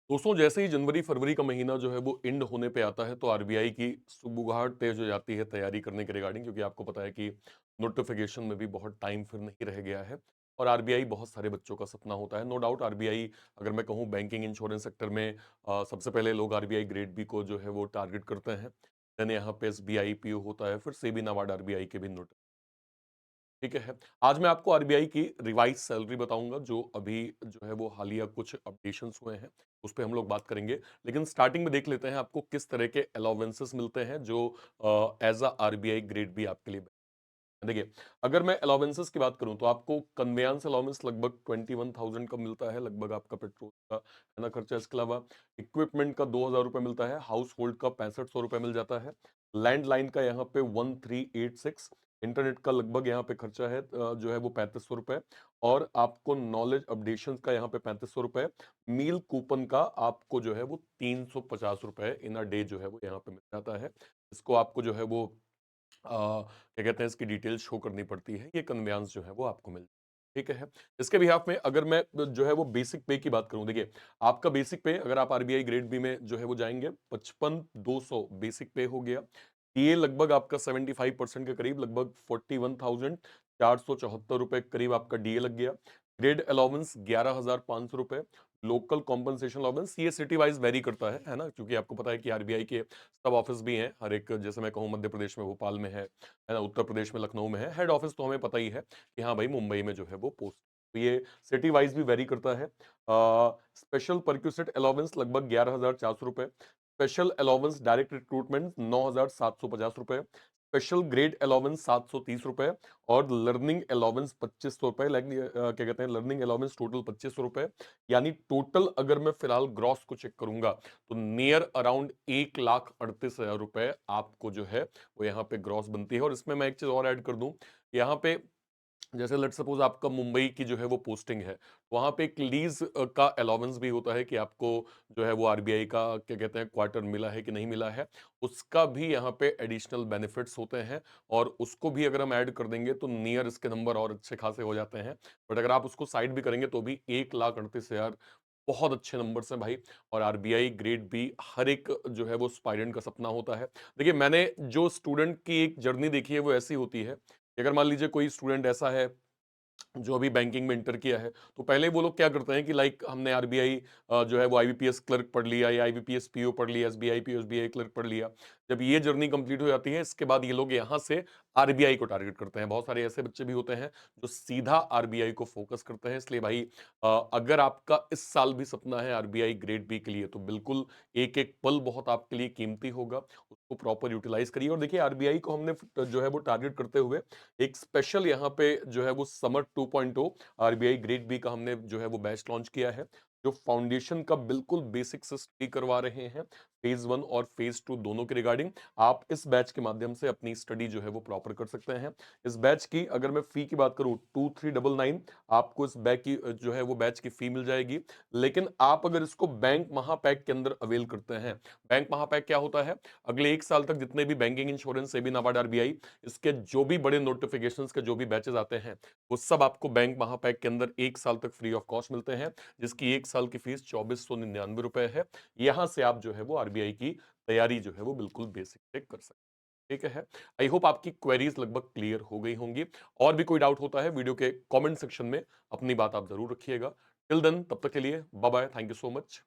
दोस्तों, जैसे ही जनवरी फरवरी का महीना जो है वो एंड होने पे आता है तो आरबीआई की सुगबुगाहट तेज हो जाती है तैयारी करने के रिगार्डिंग, क्योंकि आपको पता है कि नोटिफिकेशन में भी बहुत टाइम फिर नहीं रह गया है। और आरबीआई बहुत सारे बच्चों का सपना होता है, नो डाउट। आरबीआई, अगर मैं कहूँ बैंकिंग इंश्योरेंस सेक्टर में, सबसे पहले लोग आरबीआई ग्रेड बी को जो है वो टारगेट करते हैं। देन यहाँ पे एसबीआई पीओ होता है, फिर सेबी नाबार्ड आरबीआई के भी नोट। ठीक है। आज मैं आपको आरबीआई की रिवाइज सैलरी बताऊंगा, जो अभी जो है वो हालिया कुछ अपडेशंस हुए हैं, उस पे हम लोग बात करेंगे। लेकिन स्टार्टिंग में देख लेते हैं आपको किस तरह के अलाउंसेस मिलते हैं जो एज अ आरबीआई ग्रेड भी आपके लिए। देखिए, अगर मैं अलाउंसेस की बात करूं तो आपको कन्वेंस अलाउंस लगभग 21,000 का मिलता है, लगभग आपका पेट्रोल का है ना खर्चा। इसके अलावा इक्विपमेंट का 2,000 रुपये मिलता है, हाउस होल्ड का 6500 रुपये मिल जाता है, लैंडलाइन का यहाँ पे 1386, इंटरनेट का लगभग यहाँ पे खर्चा है जो है वो 3500 रुपये, और आपको नॉलेज अपडेशन का यहाँ पे 3500 रुपये, मील कूपन का आपको जो है वो 350 रुपये इन अ डे जो है वो यहाँ पे मिल जाता है। इसको आपको जो है वो क्या कहते हैं, इसकी डिटेल्स शो करनी पड़ती है, ये कन्वेंस जो है वो आपको मिल। ठीक है। इसके बिहाफ में अगर मैं जो है वो बेसिक पे की बात करूं, देखिए आपका बेसिक पे अगर आप आरबीआई ग्रेड बी में जो है वो जाएंगे, 55,200 बेसिक पे हो गया। ये लगभग आपका 75% के करीब, लगभग 41,474 रुपए करीब आपका डीए लग गया। ग्रेड अलाउंस 11,500 रुपए। लोकल कॉम्पनसेशन अलाउंस ये सिटी वाइज वेरी करता है ना, क्योंकि आपको पता है कि आरबीआई के सब ऑफिस भी हैं हर एक, जैसे मैं कहूँ मध्य प्रदेश में भोपाल में है ना, उत्तर प्रदेश में लखनऊ में है। हेड ऑफिस तो हमें पता ही है कि हाँ भाई मुंबई में जो है वो पोस्ट, तो ये सिटी वाइज भी वेरी करता है। स्पेशल परक्यूसेट अलाउंस लगभग 11,400 रुपए। स्पेशल अलाउंस डायरेक्ट रिक्रूटमेंट 9,750 रुपए। स्पेशल ग्रेड अलाउंस 730 रुपए। और लर्निंग अलाउंस 2500 रुपए। क्या कहते हैं, लर्निंग अलाउंस टोटल 2500 रुपए। यानी टोटल अगर मैं फिलहाल ग्रॉस को चेक करूंगा तो नियर अराउंड 1,38,000 रुपए आपको जो है वो यहाँ पे ग्रॉस बनती है। और इसमें मैं एक चीज और ऐड कर दूं, यहाँ पे जैसे लेट सपोज आपका मुंबई की जो है वो पोस्टिंग है, वहां पे एक लीज का अलाउंस भी होता है कि आपको जो है वो आरबीआई का क्या कहते हैं क्वार्टर मिला है कि नहीं मिला है, उसका भी यहाँ पे एडिशनल बेनिफिट्स होते हैं। और उसको भी अगर हम ऐड कर देंगे तो नियर इसके नंबर और अच्छे खासे हो जाते हैं। बट अगर आप उसको साइड भी करेंगे तो भी 1,38,000 बहुत अच्छे नंबर्स हैं भाई। और आरबीआई ग्रेड बी हर एक जो है वो स्पाइरेंट का सपना होता है। देखिए, मैंने जो स्टूडेंट की एक जर्नी देखी है वो ऐसी होती है कि अगर मान लीजिए कोई स्टूडेंट ऐसा है जो अभी बैंकिंग में इंटर किया है, तो पहले वो लोग क्या करते हैं कि लाइक हमने आरबीआई जो है वो आईबीपीएस क्लर्क पढ़ लिया या आईबीपीएस पीओ पढ़ लिया, एसबीआई पीओ एसबीआई क्लर्क पढ़ लिया। जब ये जर्नी कंप्लीट हो जाती है, इसके बाद ये लोग यहाँ से आरबीआई को टारगेट करते हैं। बहुत सारे ऐसे बच्चे भी होते हैं जो सीधा आरबीआई को फोकस करते हैं। इसलिए भाई अगर आपका इस साल भी सपना है आरबीआई ग्रेड बी के लिए, तो बिल्कुल एक एक पल बहुत आपके लिए कीमती होगा, उसको प्रॉपर यूटिलाइज करिए। और देखिए, आरबीआई को हमने जो है वो टारगेट करते हुए एक स्पेशल यहाँ पे जो है वो समर 2.0 आरबीआई ग्रेड बी का हमने जो है वो बैच लॉन्च किया है, जो फाउंडेशन का बिल्कुल बेसिक से स्टडी करवा रहे हैं, फेज 1 और फेज 2 दोनों के रिगार्डिंग। आप इस बैच के माध्यम से अपनी स्टडी जो है वो प्रॉपर कर सकते हैं। इस बैच की अगर मैं फी की बात करूं, 2399 आपको इस बैच की जो है वो बैच की फी मिल जाएगी। लेकिन आप अगर इसको बैंक महापैक के अंदर अवेल करते हैं, बैंक महापैक क्या होता है, अगले एक साल तक जितने भी banking insurance SEBI NABARD RBI इसके जो भी बड़े नोटिफिकेशंस के जो भी बैचेस आते हैं, वो सब आपको बैंक महापैक के अंदर एक साल तक फ्री ऑफ कॉस्ट मिलते हैं, जिसकी एक साल की फीस 2,499 रुपए है। यहां से आप जो है वो आरबीआई की तैयारी जो है वो बिल्कुल बेसिक से कर सकते हैं। ठीक है। आई होप आपकी क्वेरीज लगभग क्लियर हो गई होंगी। और भी कोई डाउट होता है वीडियो के कमेंट सेक्शन में अपनी बात आप जरूर रखिएगा। टिल देन, तब तक के लिए bye bye, thank you so much.